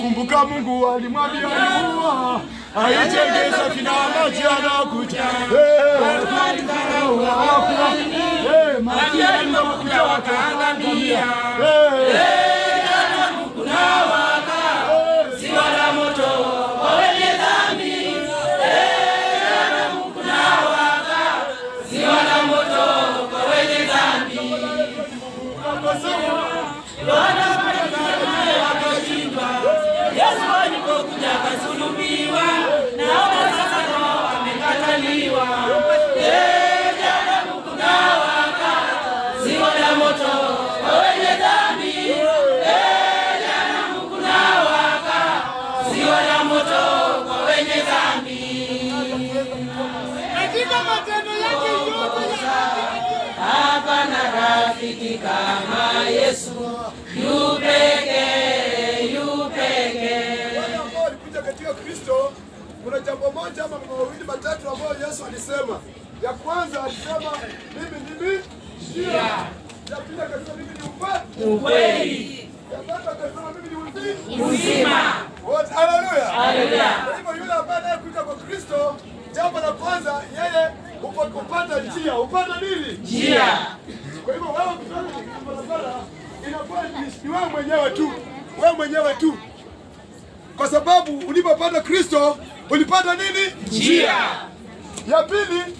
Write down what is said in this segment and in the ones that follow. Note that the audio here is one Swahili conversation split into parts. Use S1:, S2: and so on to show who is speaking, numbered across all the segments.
S1: Kumbuka Mungu alimwambia Nuhu aijenge safina maji yanakuja. Maji yanakuja wakaangamia.
S2: Ziwa la moto kwa wenye dhambi. Mungu na waka. Ziwa la moto kwa wenye dhambi. Yesu alipokuja akasulubiwa, naona sasa roho amekataliwa. Jana Mungu na waka, ziwa la moto kwa wenye dhambi. Jana Mungu na waka, ziwa la moto kwa wenye dhambi.
S3: Katika matendo yake yote
S2: hapana rafiki kama Yesu, yu pekee, yu pekee.
S1: Wale ambao walikuja katika Kristo, kuna jambo moja ama mawili matatu ambayo Yesu alisema. Ya kwanza alisema mimi ndimi njia. Ya pili akasema mimi ni
S2: ukweli.
S1: Ya tatu akasema mimi ni
S2: uzima.
S1: Wote haleluya.
S2: Haleluya.
S1: Kwa hivyo yule ambaye anakuja kwa Kristo, jambo la kwanza yeye upata njia. Upata nini?
S2: Njia.
S1: Kwa hivyo wewe ukifanya barabara inakuwa ni wewe mwenyewe tu. Wewe mwenyewe tu. Kwa sababu ulipopata Kristo, ulipata nini?
S2: Njia.
S1: Ya pili,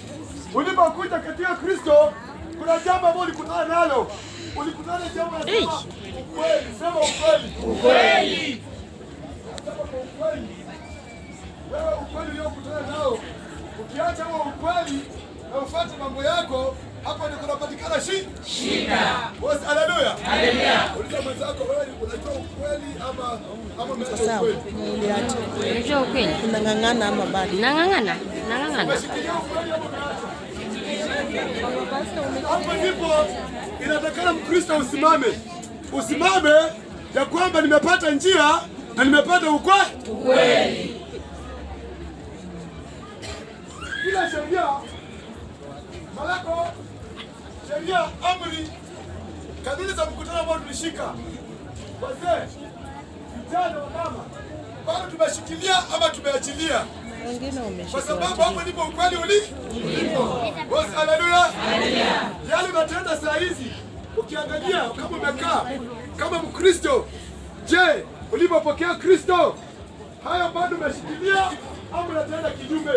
S1: ulipokuja katika Kristo, kuna jambo ambalo ulikutana nalo. Ulikutana jambo la ukweli. Sema ukweli.
S2: Ukweli.
S1: Sema ukweli. Wewe ukweli uliokutana nao, ukiacha huo ukweli na ufuate mambo yako, hapa ndio kunapatikana shida. Bosi, haleluya.
S2: Haleluya.
S1: Uliza mwenzako, wewe unajua ukweli ama umeacha ukweli?
S3: uliacha.
S4: Unajua ukweli?
S3: Unang'ang'ana ama bado?
S4: Nang'ang'ana.
S1: Umeshikilia ukweli ama umeacha? Hapo ndipo inatakana Mkristo usimame. Usimame ya kwamba nimepata njia na nimepata ukweli. Kila sheria, malako, sheria, amri, kanuni za mkutano ambao tulishika. Wazee, vijana wa mama, bado tumeshikilia ama tumeachilia?
S3: Wengine
S1: Kwa
S3: wameshika.
S1: sababu hapo ndipo ukweli ulipo. Bosi, haleluya. Yale unatenda saa hizi, ukiangalia kama umekaa kama Mkristo, je, ulipopokea Kristo hayo bado umeshikilia ama unatenda kinyume?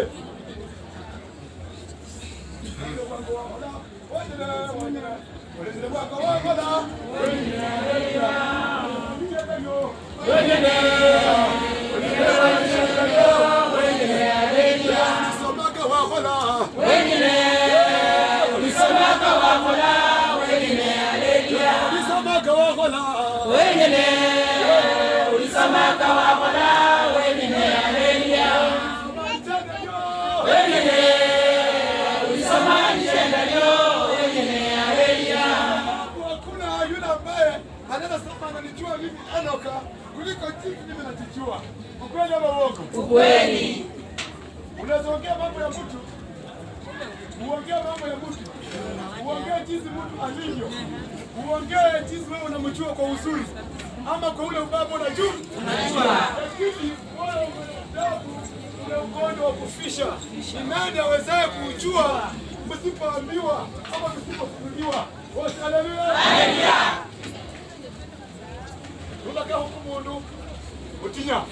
S1: Ananijua mimi Enoka kuliko jinsi mimi najijua. Ukweli ama uongo?
S2: Ukweli.
S1: Unaweza ongea mambo ya mtu, uongee mambo ya mtu, uongee jinsi mtu alivyo, uongee jinsi wewe unamjua kwa uzuri ama kwa ule ubaya unajua. Lakini wale wanadamu ule ugonjwa wa kufisha, ni nani awezaye kujua msipoambiwa ama msipofunuliwa? Haleluya.
S2: Haleluya.
S1: Unataka hukumu mundu utinya.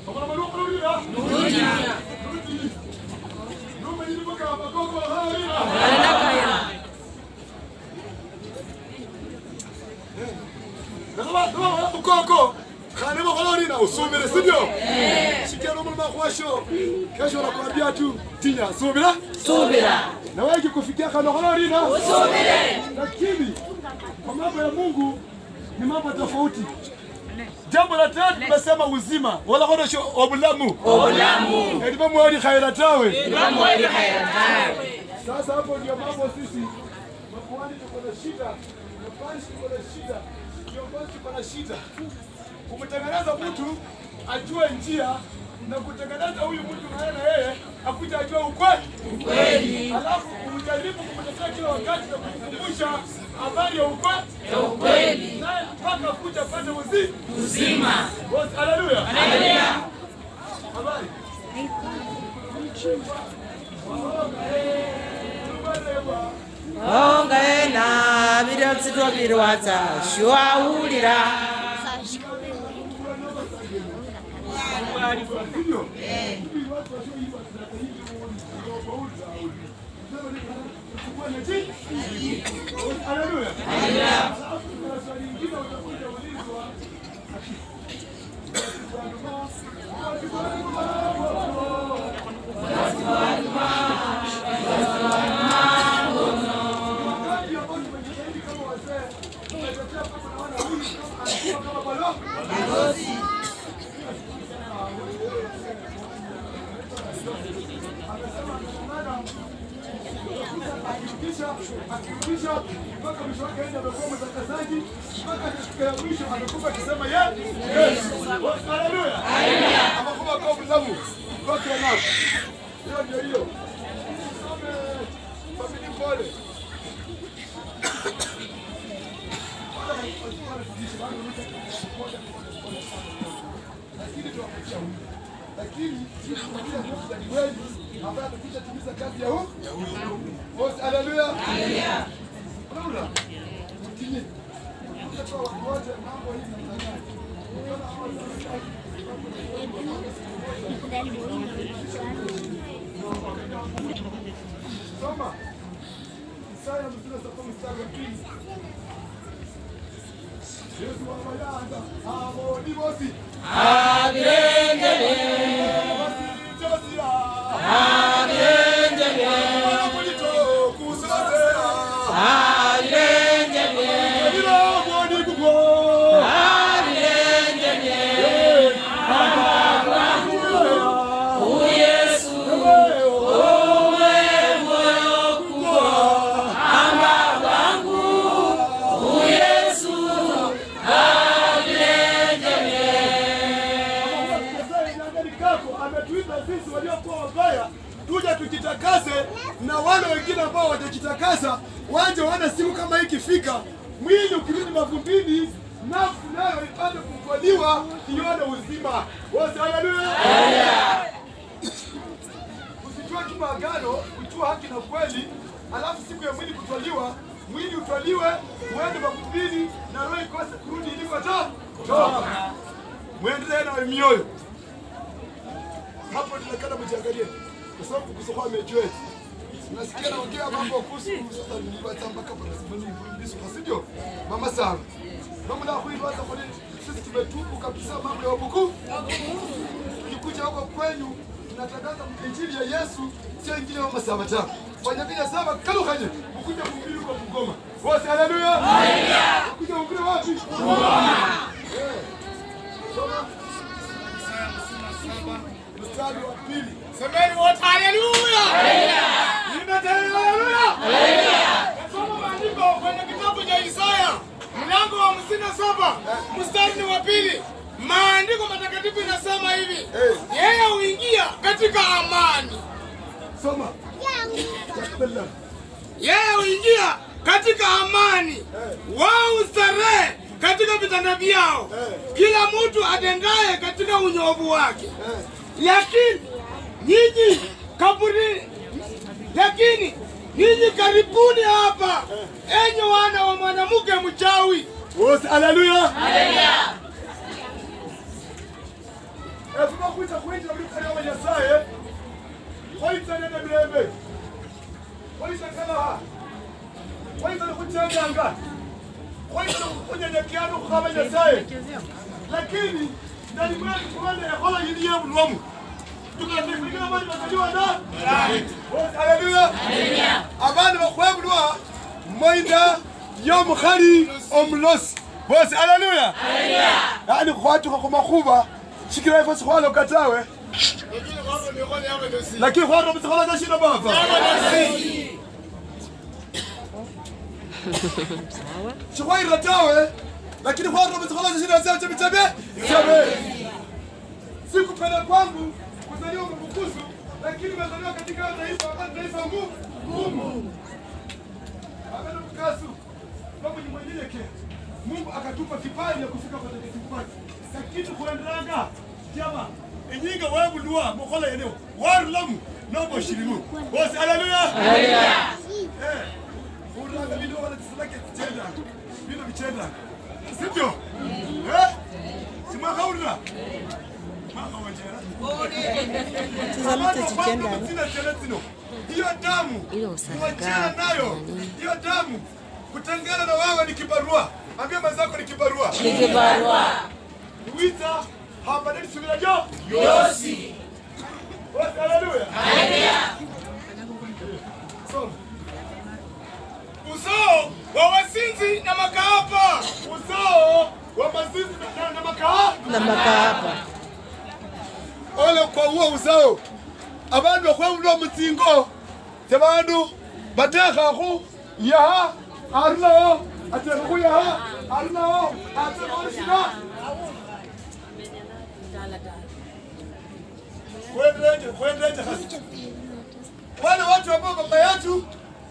S1: Kama maluo kulira.
S2: Utinya.
S1: Nume nilibuka magogo halira.
S2: Anakaya.
S1: Ndio ukoko. Kane makolorina usumire sindio? Sikia no mulima kwasho. Kesho nakwambia tu tinya subira. Na wewe kufikia kana kolorina usumire. Lakini kwa mambo ya Mungu ni mambo tofauti. Jambo la tatu tumesema uzima. Wala kono obulamu. Ediba mwali khaira tawe. Sasa hapo ndio mambo sisi makuhani tuko na shida, maparishi tuko na shida, viongozi tuko na shida. Kumtengeneza mtu ajue njia na kutengeneza huyu mtu na yeye akuja ajue ukweli. Alafu ujaribu kumtetea kila wakati na kumkumbusha habari ya ukweli. Naye mpaka kuja pate uzima. Haleluya. Haleluya. Habari.
S3: Ongena bidatsitwa birwatsa shwaulira
S1: akirudisha mpaka mwisho wake aende amekuwa mtakasaji mpaka siku ya mwisho amekufa akisema Yesu. Haleluya. Amekufa kwa mlamu kwa nao. Hiyo ndio. Familia pole. Lakini ambaye amekwisha timiza kazi ya huyu. Haleluya. Haleluya. Unaona? Mtini. Kwa wote mambo hivi mtangani. Soma. Isaya mstari wa pili. Yesu anaanza. Hapo ni bosi.
S2: Abirengele.
S1: Sisi waliokuwa wabaya tuja tujitakase, na wale wengine ambao watajitakasa waje waone siku kama hii ikifika, mwili ukirudi mavumbini, nafsi nayo ipate kukoliwa ione uzima. Haleluya. Usijue tu maagano, ujue haki na kweli, alafu siku ya mwili kutoliwa, mwili utoliwe uende mavumbini na roho ikose kurudi ilikotoka. Muendelee na mioyo. Hapo tunakana mjiangalie. Kwa sababu kusoma amejua. Nasikia naongea mambo kuhusu sasa nilipata mpaka kwa sababu ndio. Mama sana. Mama na kuianza kwa nini? Sisi tumetubu kabisa mambo ya buku. Ukikuja huko kwenu tunatangaza injili ya Yesu, sio injili ya mama Samata. Fanya kile saba kalukanye. Ukuje kuhubiri kwa Mgoma. Wote haleluya. Haleluya. Ukuje kuhubiri wapi? Mgoma. Mstari wa pili. Semeni wote haleluya. Haleluya. Haleluya. Soma maandiko kwenye kitabu cha Isaya mlango wa 57 mstari wa pili. Maandiko matakatifu inasema hivi. Yeye huingia katika amani. Soma. Yeye huingia katika amani. Wao starehe katika vitanda vyao. Kila mtu atendaye katika unyovu wake. Lakini nyinyi karibuni hapa, enyi wana wa mwanamke mchawi. Haleluya. Haleluya. Efuma kuita kuita mlikali wa Nyasaye. Waita nene bilebe. Waita kala. Waita kuchanga. Waita kunyenyekeana kwa Nyasaye. Lakini ndani mwetu tuone hola hili ya mlomo. Tukafikiri mali bakaliwa na. Haleluya. Haleluya. Abana bakwebulwa moinda yomukhali omulosi. Haleluya. Haleluya. Yani kwatu kwa makuba shikira ifasi kwalo katawe lakini kwa roho mtakatifu shida baba chukua iratawe lakini kwa roho mtakatifu shida zao chembe sikupenda kwangu kuzaliwa mbukusu lakini nimezaliwa katika taifa ngumu agano mkasu babu ni mwenyenyeke Mungu akatupa kibali ya kufika kwa takatifu lakini kuendelanga jama enyinga wabulwa mukola yeneo warlamu nobo shirimu bosi haleluya haleluya uranga video wala tisalake tenda bila bichenda sivyo simaka urna mama wajera
S3: tuzamite tichenda
S1: hiyo damu wachana nayo hiyo damu kutengana na wewe ni kibarua ambia mwenzako ni kibarua Wita hapa ndio subira Yosi. Haleluya. Haleluya. Uzao wa wasinzi na makahaba. Uzao wa mazinzi na makahaba. Ole kwa huo uzao. Abantu bakwemulwa mutsingo. Tebandu bateka ku ya arno ateka ku ya arno ateka ku shida. Kwendeje hasi. Wale watu ambao baba yetu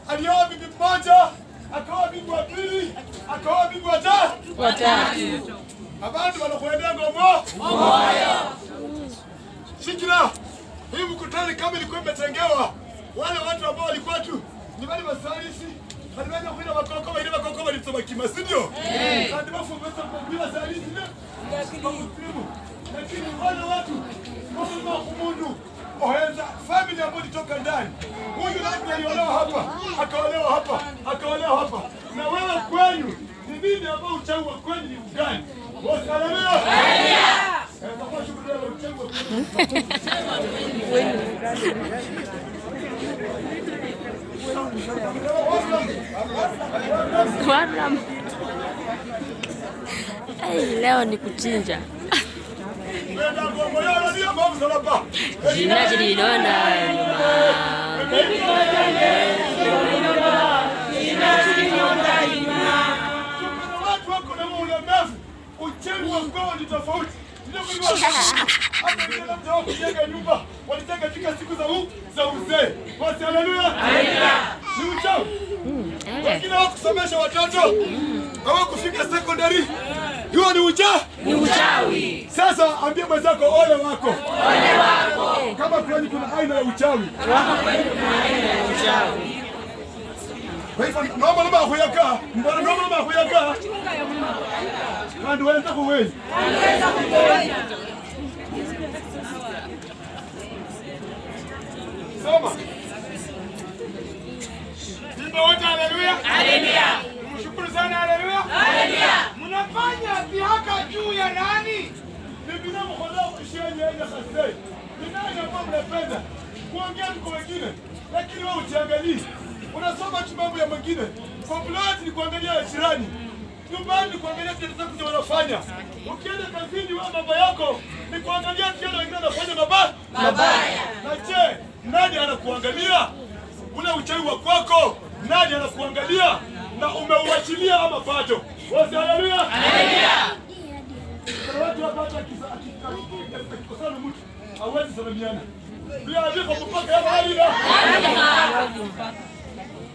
S1: alioa bibi mmoja, akaoa bibi wa pili, akaoa bibi wa tatu. Abantu wanakwendea ngomo. Moyo. Shikira. Hii mkutano kama ilikuwa imetengewa wale watu ambao walikuwa tu ni wale wasalisi, waliweza kuenda makoko, ile makoko walisoma kima, si ndio? Ndio mafunzo kwa bila salisi ndio. Lakini wale watu kama kumundu ohenza family ambayo ilitoka ndani. Huyu labda aliolewa hapa, akaolewa hapa, akaolewa hapa. Na wewe kwenu ni nini ambao uchawi wa kwenu ni ugani? Bosi haleluya. Haleluya. Kwa shukrani ya uchawi wa
S4: kwenu. Leo ni kuchinja. Jina jililona nyuma.
S1: Watu wako na ulemavu, uchawi wa kwao ni tofauti. Kujenga nyumba walitaka katika siku za uzee. Basi haleluya. Haleluya. Ni uchawi. Lakini hawakusomesha watoto. Hawakufika secondary. Hiyo ni uchawi. Sasa ambia mwenzako ole wako. Ole wako. Kama kweli kuna aina ya uchawi. Kwa hivyo naomba kuyaka. Mbona naomba kuyaka? Ndio wanaenda kuwewe. Soma. Simba wote haleluya. Haleluya. Mshukuru sana haleluya. Haleluya. Mnafanya dhihaka juu ya nani? Ni binamu khodao kishenye ya khasai. Ni nani ambao mnapenda kuongea kwa wengine lakini wewe usiangalie. Unasoma tu mambo ya mwingine. Complaint ni kuangalia ya jirani. Nyumbani ni kuangalia kitu zako wanafanya. Ukienda kazini wewe mambo yako ni kuangalia kitu wengine wanafanya mabaya. Na je, nani anakuangalia? Ule uchawi wa kwako, nani anakuangalia? Na umeuachilia ama bado? Basi haleluya. Haleluya. Kuna watu hapa hata akikosana mtu hawezi salamiana. Bila adiko mpaka hapa hali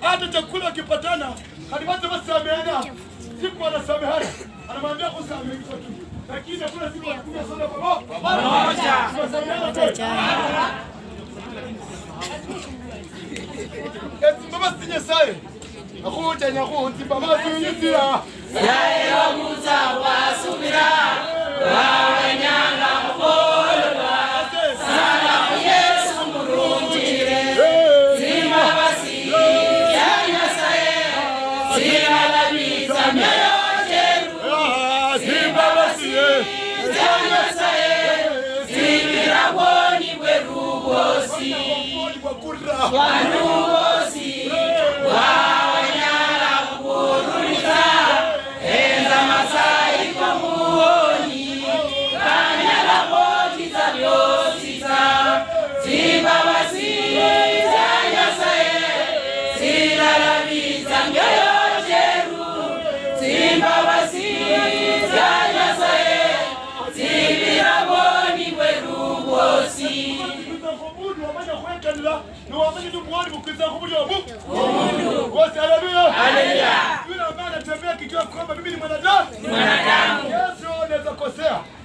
S1: hata chakula kipatana, hadi watu wasameana. Siku wanasamehana. Anamwambia kusamehe tu. Lakini kuna siku wanakuja sana pamoja. Baba sinye sai. Akuja nyakuti baba sinye ya.
S2: Yae wamuza wasubira. Wanyanga mkolwa. Sana Yesu murunjire. Zima basi. Yanya sae. Zima labi zamyo jeru. Zima basi. Yanya sae. Zima woni werubosi. Wanubosi. Wanyala kuruliza. Enza masai kwa muoni. Kanyala boti za vyosi za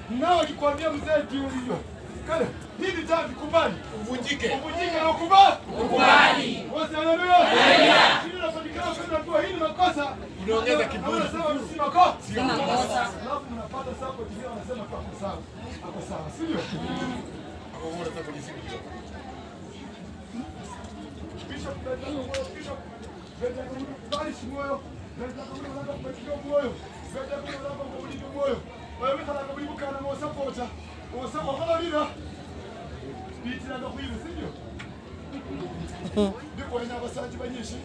S1: Nao kikwambia mzee hiyo. Kale, hili jambo kubali. Uvunjike na ukubali. Wote haleluya. Hili linapatikana kwa hili makosa. Unaongeza kiburi. Unasema si makosa. Sio makosa. Alafu mnapata sapo jingine wanasema kwa sawa. Hapo sawa, sio? Hapo bora sasa kujisikia. Bishop bali moyo. Moyo. Wewe kana kuibuka na mosapota. Osama halina. Bitira ndo kuibu sio? Ndiko ina basaji banyishi.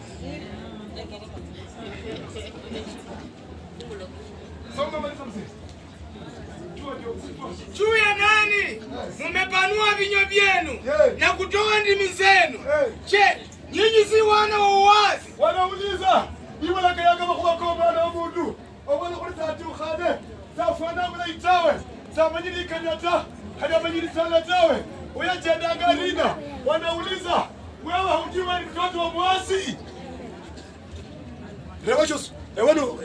S1: Soma maliza mzee.
S5: Juu ya nani mmepanua vinywa vyenu na kutoa ndimi zenu? Je, nyinyi si wana wa uwazi?
S1: Wanauliza iwe la kayaga kwa bana mundu. Obona kulita tu khade. Safana mla itawe. Samanyini kanyata. Hada manyini sana tawe. Uyatenda ngalina. Wanauliza wewe hujui ni mtoto wa mwasi. Rewachos.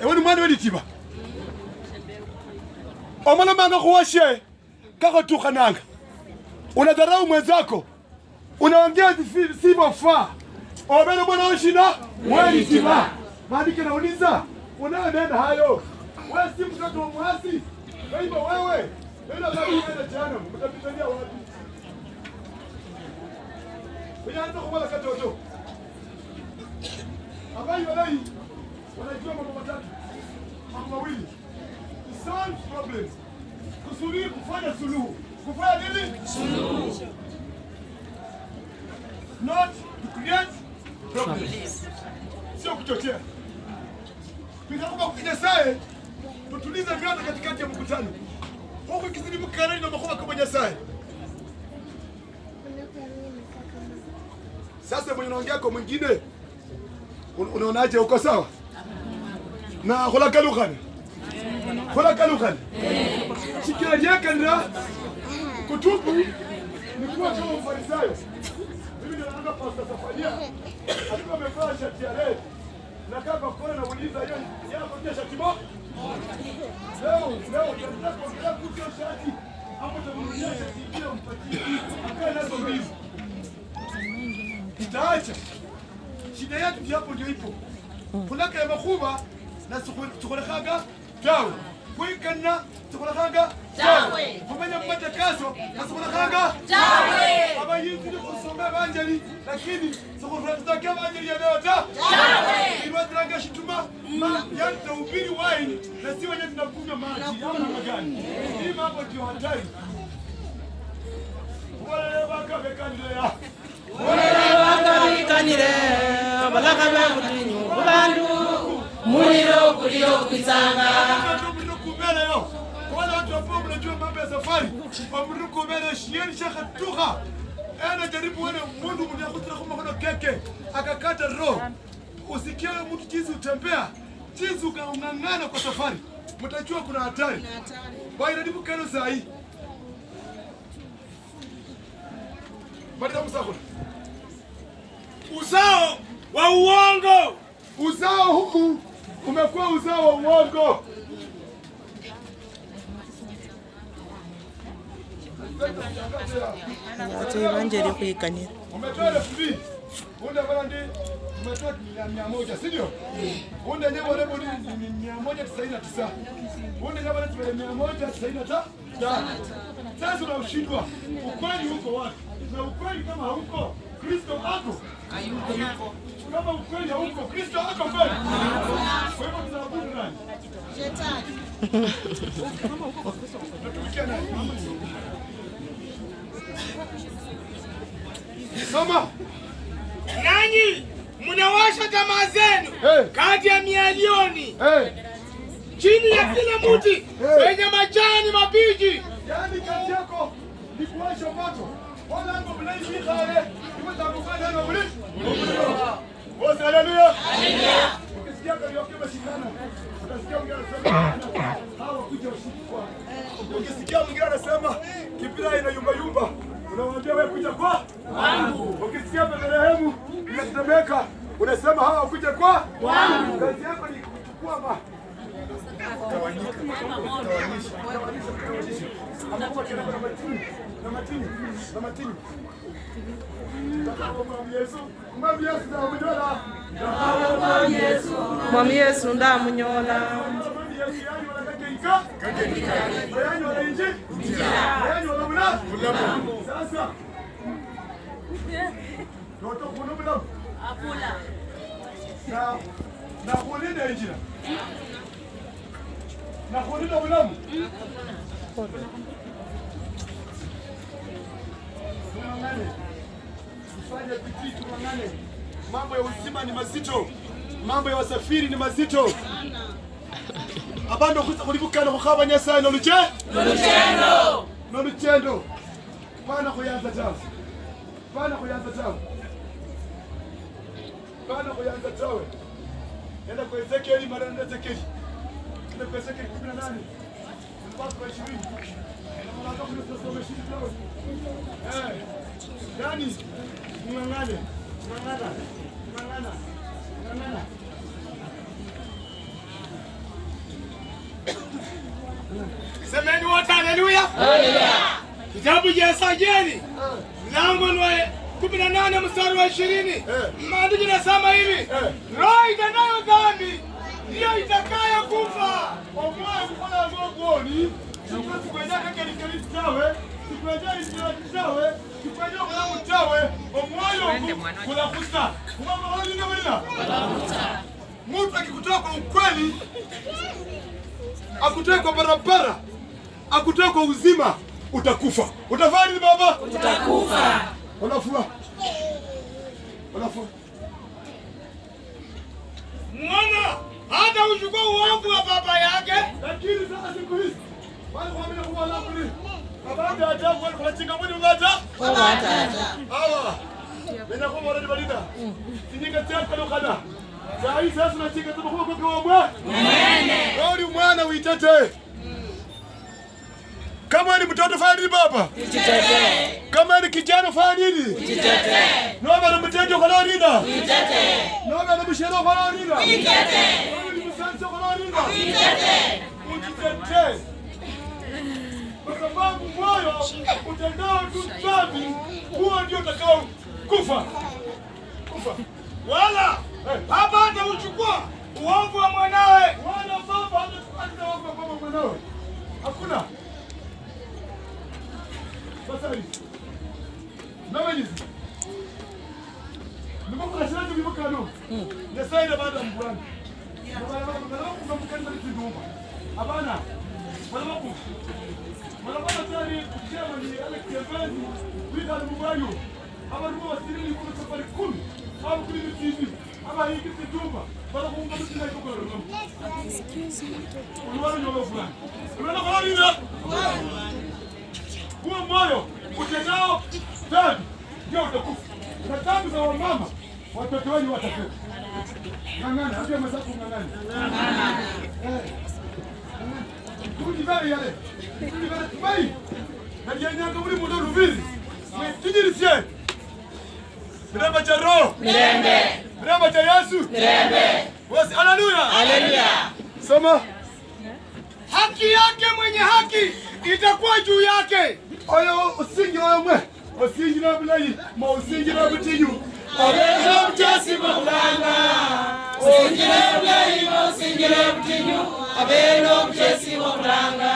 S1: Ewanu mwana wewe tiba. Omana mama kuwashe. Kako tukananga. Unadharau mwenzako. Unaongea sivyo faa. Obele bwana ushina. Wewe tiba. Maandike nauliza. Unaenda hayo. Wewe si mtoto wa mwasi. Kwa hivyo wewe nenda kwenda jana, mtapitania wapi? Unaanza kumwala katoto. Habari walai. Wanajua mambo matatu. Mambo mawili. Solve problems. Kusuluhu, kufanya suluhu. Kufanya nini? Suluhu. Not to create problems. Sio kuchochea. Tunaomba kukinyasae. Tutulize vyote katikati ya mkutano. Huko kizidi mkarani na makosa kama Nyasaye. Sasa mwenye naongea kwa mwingine unaonaje uko sawa? Na khola kalukana. Shikira yake ndio kutubu ni kuwa kama Mfarisayo. Mimi ndio naanza pasta Safaria. Alikuwa amevaa shati ya red. Na kama kona na uliza hiyo yako ndio shati moja. Leo tunataka kuongelea kuhusu shati. Hapo tunaonyesha shati hiyo mpatie. Akae nazo mbili. Kitaacha. Shida yetu hapo ndio ipo. Kulaka ya makuba na tukolekaga dawa. Kuikana tukolekaga dawa. Kumenya mpate kaso na tukolekaga dawa. Aba hizi ni kusomea evanjeli lakini tukolekaga evanjeli ya dawa. Dawa. Iwatranga shituma ma yanto ubiri wine na si wenye tunakunywa maji ama magani. Hii mambo ndio hatari. Wale wakabekandelea.
S2: Balaka bakutinyu kubandu muliro kulio kwisanga
S1: kubele yo wala watu ambao mnajua mambo ya safari amru kubele shieni shaka tuka ana jaribu wana mundu mnyakutra kama kuna keke akakata roho usikie mtu jinsi utembea jinsi ungangana kwa safari mtajua kuna hatari bali nadibu kano sahi bado msako
S5: Uzao wa uongo.
S1: Uzao huu umekuwa uzao wa uongo.
S3: Wacha evanjeli kuikanira.
S1: Umetoa 2000. Unda bana ndi umetoa 100, si ndio? Unda nyama lebo ni 199. Unda nyama lebo ni 195. Sasa unashindwa. Ukweli huko wapi? Na ukweli kama hauko, Kristo ako. Hayuko. Kama ukweli hauko, Kristo ako kweli. Kwa hivyo tunaabudu nani? Shetani. Tunatumikia nani? Mama,
S5: Nanyi mnawasha tamaa zenu kati ya mialioni chini ya kila mti wenye majani mabichi.
S1: Yaani kazi yako ni kuwasha moto. Wala hapo mnaishi kale, imetakufanya neno mlisi. Wote haleluya. Haleluya. ukisikia karaoke mashindano, utasikia mwingine anasema hawa kuja ushindi kwa. Ukisikia mwingine anasema kipira ina yumba yumba, unamwambia wewe kuja kwa wangu. Ukisikia Bethlehemu inatetemeka, unasema hawa kuja kwa wangu. Kazi yako ni kuchukua ma
S3: Mwami Yesu ndamunyola.
S1: Mambo ya uzima ni mazito, mambo ya wasafiri ni mazito. Abando kulibukana kukhaba Nyasaye noluchendo bana kuyanza tawe enda kwa Ezekieli mara nne Ezekieli enda kwa Ezekieli 18 mpaka 20 mwanzo kunasoma shida tawe yani ngangana
S5: Semeni wote haleluya. Kitabu cha Sajeni mlango wa 18 mstari wa 20. Maandiko yanasema hivi. Roho itendayo dhambi ndiyo itakayo kufa.
S1: Omwaye kufanya ngogoni, sikwenye kekeli tawe, sikwenye mulamu tawe, omwayo kulakusa. Mama wali ndio wina. Mtu akikutoa kwa ukweli, akutoe kwa barabara, akutoe kwa uzima, utakufa. Utafanya nini baba?
S4: Utakufa.
S1: Unafua.
S5: Mwana hata uchukue uovu wa baba yake,
S1: lakini sasa siku hizi wale kuamini kwa Allah kuli. Baba ajabu wale kunachika mwini ngata? Hawa. Nenda kwa wale balida. Sinyika tena lokana. Sai sasa tunachika tunakuwa kwa bwa. Wewe mwana uitete. Kama ni mtoto fanya nini baba?
S4: Jitete.
S1: Kama ni kijana fanya nini?
S4: Jitete.
S1: Naomba mtejo kwa leo nida.
S4: Jitete.
S1: Naomba mshero kwa leo nida.
S4: Jitete.
S1: Naomba msanzo kwa leo nida.
S4: Jitete.
S1: Ujitete. Kwa sababu moyo utendao tu dhambi, huo ndio utakao kufa.
S5: wala baba hata uchukua uovu wa mwanawe,
S1: Wala baba hata uovu wa mwanawe. Hakuna. Basari. Nawejizi. Nimekuwa nasema nimekuwa kano. Nyasaye na baada mbwana. Mbona kumkanda kitindumba. Hapana. Mbona tayari kusema ni ale kiembezi. Wita mbayo. Abantu wasirili kwa safari 10. Au kuli TV. Ama hii kitindumba. Mbona kumkanda kitindumba. Excuse me. Unaweza nyolo fulani. Unaona kwa nini? Huo moyo utendao dhambi ndio utakufa. Na dhambi za wamama watoto wenu watakufa. Ngangana, hata mazako ngangana. Tujibali yale. Tujibali tubai. Na jenya kama ni mdodo rubiri. Tujirisie. Miraba cha roho.
S4: Mirembe.
S1: Miraba cha Yesu.
S4: Mirembe.
S1: Wasi haleluya.
S4: Haleluya.
S1: Soma.
S5: Haki yake mwenye haki itakuwa juu yake.
S1: Oyo usingi oyo mwe. Usingi na bulayi, ma usingi na butinyu.
S4: Abeho mchasi mkulanga. Usingile bulayi ma usingile butinyu. Abeho mchasi mkulanga.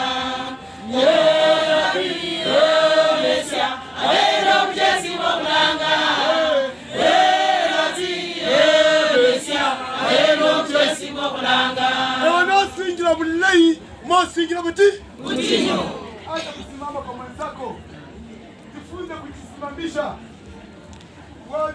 S4: Mesia. Abeho mchasi mkulanga. Mesia. Abeho mchasi mkulanga.
S1: Ona usingi na bulayi, ma usingi na
S4: butinyu.
S1: Hata kusimama kwa mwenzako. Jifunze kujisimamisha.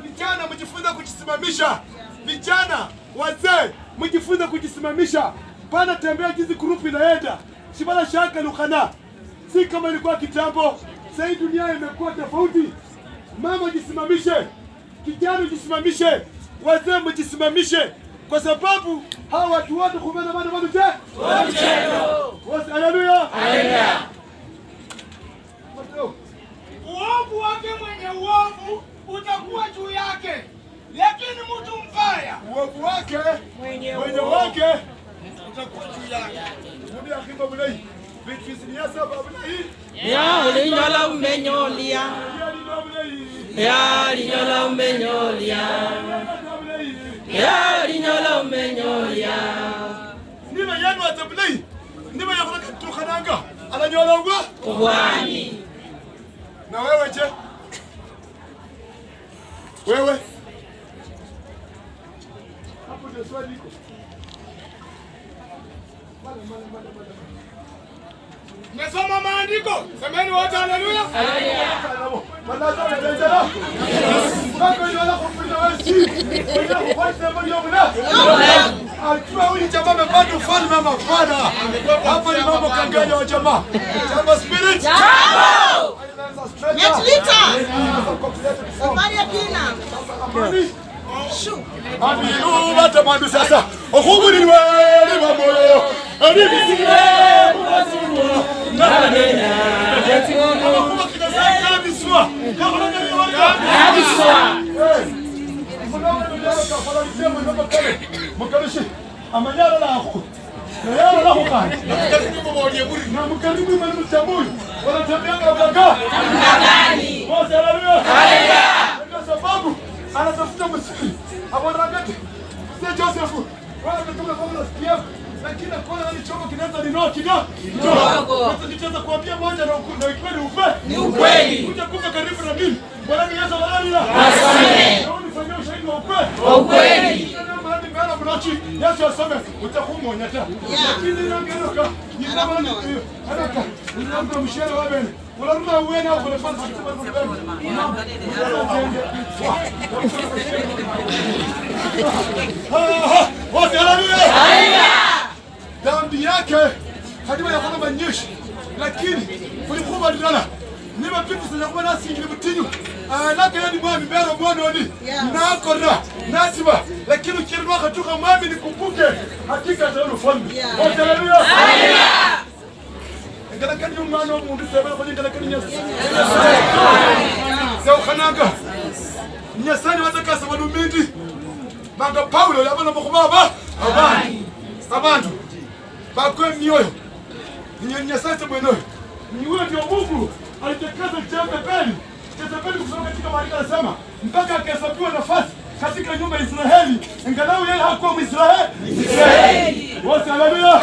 S1: Vijana mjifunze kujisimamisha. Vijana, wazee, mjifunze kujisimamisha. Pana tembea jinsi grupu inaenda. Sibala shaka lukana. Si kama ilikuwa kitambo. Sasa dunia imekuwa tofauti. Mama jisimamishe. Kijana jisimamishe. Wazee mjisimamishe. Kwa sababu hawa watu wote kumeza manu je? Wasi haleluya.
S4: Haleluya.
S5: Uovu wake mwenye uovu utakuwa juu yake, lakini mtu mbaya
S1: uovu wake mwenye wake
S5: utakuwa juu yake.
S1: Mudi akimba bulai. Bitfisi yasa babulai.
S3: Ya linyola umenyolia. Ya linyola umenyolia. Ya linyola umenyolia.
S1: Niba yanu atabulai. Niba yakuna tukhananga. Alanyola ugwa?
S3: Ubwani.
S1: Na wewe je? Wewe? Hapo ndio swali liko.
S5: Mesoma maandiko. Semeni wote haleluya.
S1: Alikuwa huyu jamaa amepata ufalme ama fada. Hapa ni mambo kanganya wa jamaa. Jambo spirit.
S6: Jambo. Netlita. Safari ya kina.
S1: Amilu bata mandu sasa. Okubu ni wali wa moyo. Ani bisire mwazimu. Nabena. Okubu kidasa kala biswa. Kabla kali waka.
S4: Biswa.
S1: Mukarishi amanyara lahu. Yara lahu kan. Na mukarimu manu tamu. Wala tabianga gaga.
S4: Gani?
S1: Mosi haleluya.
S4: Haleluya.
S1: Kwa sababu anatafuta msiri. Aboragati. Sio Joseph. Wala kutoka kwa nasikia. Lakini kwa nini chombo kinaweza linoa kidogo? Sasa nicheza kuambia moja na ukweli upe.
S4: Ni ukweli.
S1: Utakufa karibu na mimi. Bwana ni Yesu analala.
S4: Asante.
S1: Unifanyia ushahidi wa ukweli.
S4: Wa ukweli.
S1: Yesu aseme utakumonya tena. Lakini nangeroka ni kama ni haraka. Unaomba mshahara wa bene. Unarudi uwe na kwa nafasi kusema wote haleluya. Dhambi yake hadiwa ya kwamba nyeshi, lakini kulikuwa ndala niba pipi sana kwa nasi ngili butinyu naka yani mwami bero mwono ni nakora nasiba, lakini ukirwa katuka mwami nikumbuke hakika za ufalme. Wote haleluya. Ngala kani umwana omundu sema ko ngala kani nyasa sa ukhanaga nyasani watakasa balumindi banga Paulo yabona bokubaba abantu bakwe mioyo nyasani mwenyewe ni wewe ndio Mungu alitakaza Jezebeli kutoka katika maandiko yanasema mpaka akahesabiwa nafasi katika nyumba ya Israeli, ingalau yeye hakuwa Mwisraeli. Wote haleluya.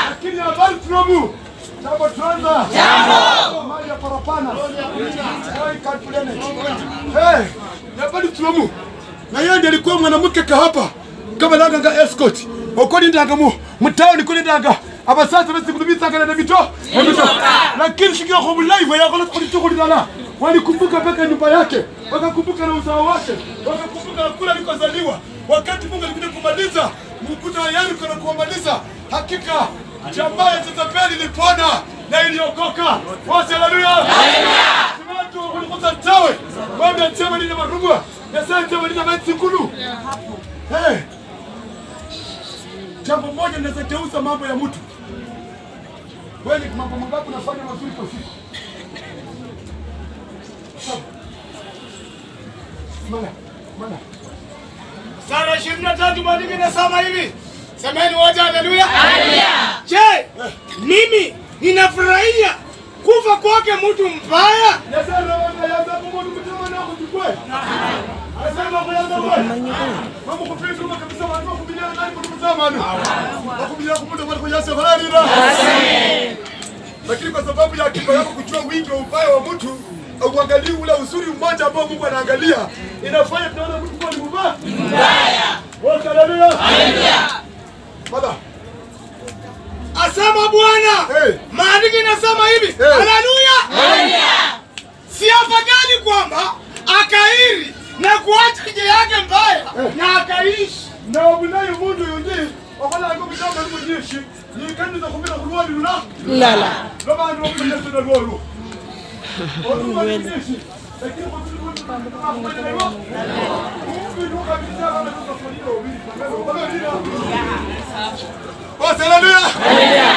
S1: Lakini habari tunamu jambo tuanza mali ya parapana habari tunamu na yeye ndiye alikuwa mwanamke kahapa kama ndanga escort okoni ndanga mutao nikoni ndanga abasasa basi kudumisa kana na mito lakini shikia kwa live ya kwa kulichokulala walikumbuka mpaka nyumba yake, wakakumbuka na uzao wake, wakakumbuka kula alikozaliwa. Wakati Mungu alikuja kumaliza mkuta wa Yeriko na kuomaliza, hakika jamaa ya Jezebeli ilipona na iliokoka. Wote haleluya. Watu walikuwa tawe baada ya chama lile marubwa na sasa lile maitsikulu. Jambo moja linaweza geuza mambo ya mtu. Wewe mambo mangapi unafanya mazuri kwa siku?
S5: Sura 23 maandiko yanasema hivi. Semeni wote haleluya.
S4: Haleluya.
S5: Je, mimi ninafurahia kufa kwake mtu mbaya?
S1: Lakini kwa sababu ya akiba yako kujua wingi wa ubaya wa mtu, uangalie ule uzuri mmoja ambao Mungu anaangalia, inafanya tunaona mtu kwa ni mbaya. Wote haleluya.
S4: Haleluya.
S1: Baba.
S5: Asema Bwana. Maandiko yanasema hivi. Haleluya.
S4: Haleluya.
S5: Si afadhali kwamba akairi na kuacha njia yake mbaya na akaishi.
S1: Na unayo mundu yungi, wakala ngo bitamba n'umunyinshi, yikandi za kumira kulwali lula.
S3: Lala.
S1: Laba ndo kumira tuna lwalo. Lakini kwa sababu tunataka Haleluya.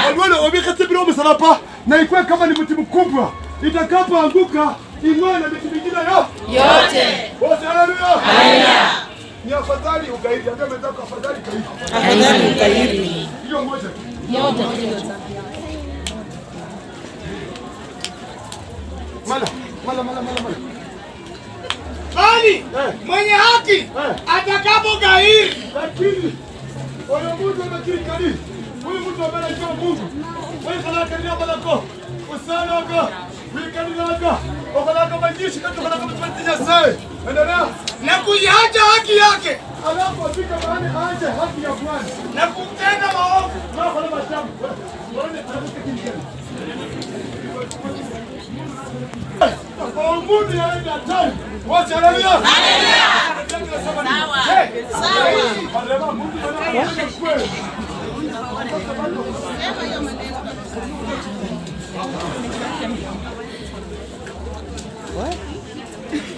S1: Alwana wamekata bila msalaba na ikuwe kama ni mti mkubwa itakapoanguka ing'oe na miti mingine yote. Haleluya. Ni afadhali ugaidi, ndio mtaka afadhali kaidi.
S3: Afadhali ugaidi.
S1: Hiyo moja. Mala.
S5: Bali mwenye haki atakapogairi.
S1: Lakini wale mtu anakiri huyu mtu ambaye anajua Mungu. Wewe kana kania balako. Usana wako. Wikani wako. Okalaka majishi kama mtatinya sai. Endelea.
S5: Na kuiacha haki yake.
S1: Alafu afika mahali aache haki ya Bwana.
S5: Na kutenda maovu.
S1: Na kwa mashamu. Waone atakuta kinjani. Kwa Mungu yaenda hatari. Wacha haleluya. Sawa. Mungu anakuja kweli.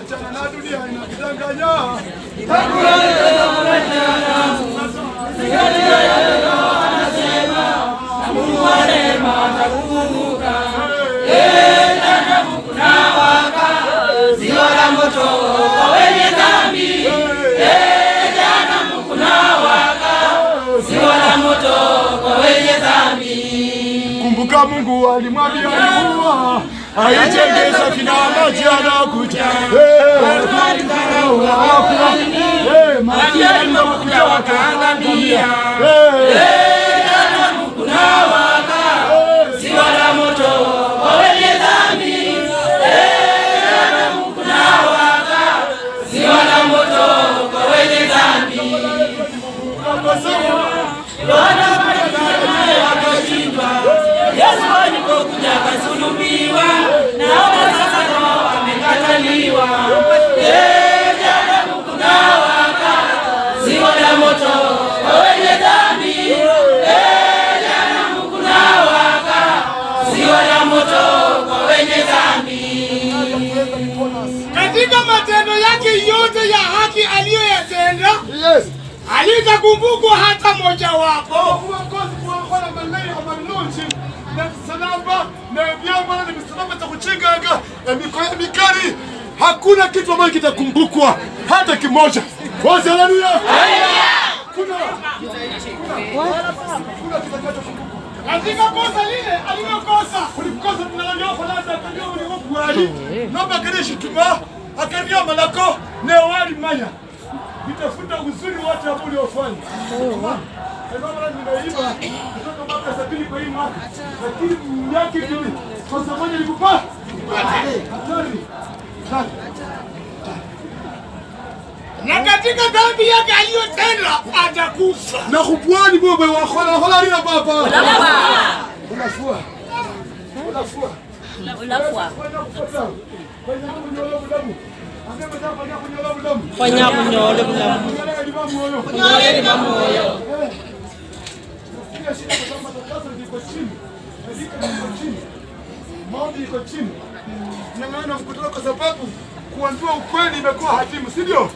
S1: Achana na dunia inakudanganya.
S2: Mungu wa rehema atakukumbuka. Ziwa la moto kwa wenye dhambi. Jehanamu kunawaka. Ziwa la moto kwa wenye dhambi.
S1: Kumbuka Mungu alimwambia Nuhu aijenge safina maji yanakuja. Maji yanakuja wakaangamia.
S2: Jehanamu kunawaka. Ziwa la moto kwa wenye dhambi. Jehanamu kunawaka. Ziwa la moto kwa wenye dhambi. Yesu alipokuja akasulubiwa, naona sasa roho amekataliwa. Jehanamu kunawaka. Ziwa la moto kwa wenye dhambi. Jehanamu kunawaka. Ziwa la moto kwa wenye dhambi.
S5: Katika matendo yake yote ya haki aliyoyatenda, halitakumbukwa hata moja wapo.
S1: Hakuna kitu ambacho kitakumbukwa hata kimoja. Haleluya.
S5: Katika kosa lile alilokosa,
S1: Ulikosa tunalio falasa kajua uliwali. Naomba kanishi tuma akania malako ne wali maya. Nitafuta uzuri wote ambao uliofanya. Ndio maana nimeiba kutoka mwaka 70 kwa hii mwaka. Lakini yake ndio kwa sababu nilikupa. Hatari.
S5: na katika dhambi yake aliyotenda atakufa.
S1: Na kupwani baba wa hola ria baba. Unafua.
S3: Fanya kunyole bulamu. Kunyole bamoyo.
S1: Maombi iko chini. Nyang'ana mkutano kwa sababu kuambiwa ukweli imekuwa hatimu, si ndio?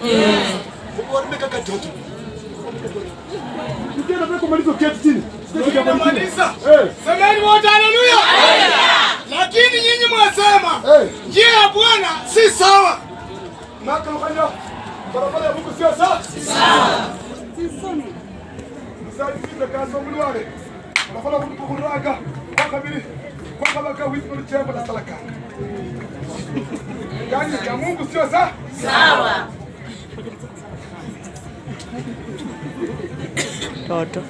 S1: Kuharibika kaka toto. Ukienda pale kumaliza keti chini.
S5: Tunamaliza. Semeni wote haleluya. Lakini nyinyi mwasema njia ya Bwana si sawa.
S1: Maka mkanya barabara ya Mungu sio sawa?
S2: Sawa.
S1: Sasa hivi kazi wangu wale. Nafanya kukuraga kwa kabili. Kwa kabaka wito ni chemba na salaka. Gani ya Mungu sio sawa?
S2: Sawa.
S3: Toto.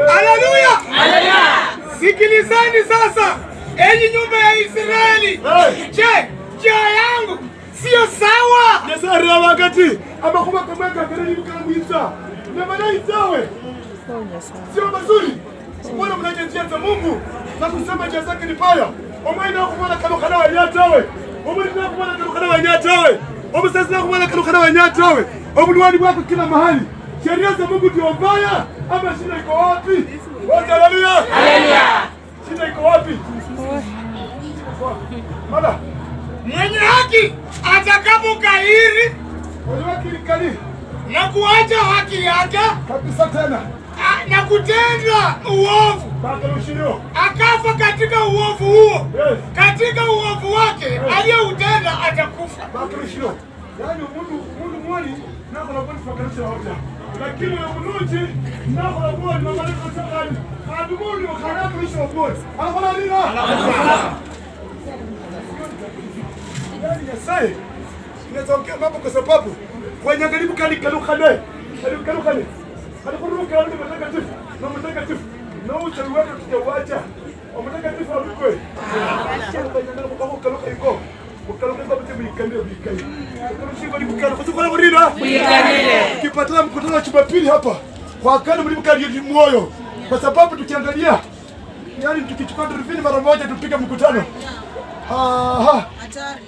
S5: Haleluya! Sikilizeni sasa, enyi nyumba ya Israeli. Je, njia yangu sio sawa?
S1: Nesari wakati amakuba kameka kelele mkamwisa. Na maana itawe. Sio mazuri. Mbona mnaje njia za Mungu na kusema njia zake ni baya? Omaina kumana kana wanyatawe. Omaina kumana kana wanyatawe. Omusasa kumana kana wanyatawe. Obulwani bwako kila mahali. Sheria za Mungu ndio mbaya ama shida iko wapi? Haleluya.
S2: Haleluya.
S1: Shida iko wapi?
S5: atakapokairi na kuacha haki yake
S1: kabisa tena
S5: na kutenda uovu, akafa katika uovu huo, katika uovu wake aliyoutenda atakufa.
S1: Yaani mundu mwani nako na bodi fakanisha hoja. Lakini ya mnuji nako na bodi na maleko sakani. Adumuni wakaraka isho wa bodi. Anafana nina? Yaani ya sae. Inazongea mambo kwa sababu kwenye karibu kalukane. Kalukane. Kalikuruka wale mtakatifu. Na mtakatifu. Na uchawi wetu tutawacha. Mtakatifu wa mkwe. Kaluka iko. Ukipatana mkutano wa Jumapili hapa kwa kani mlimkali moyo, kwa sababu tukiangalia, yani tukichukua drivini mara moja tupige mkutano. Hatari.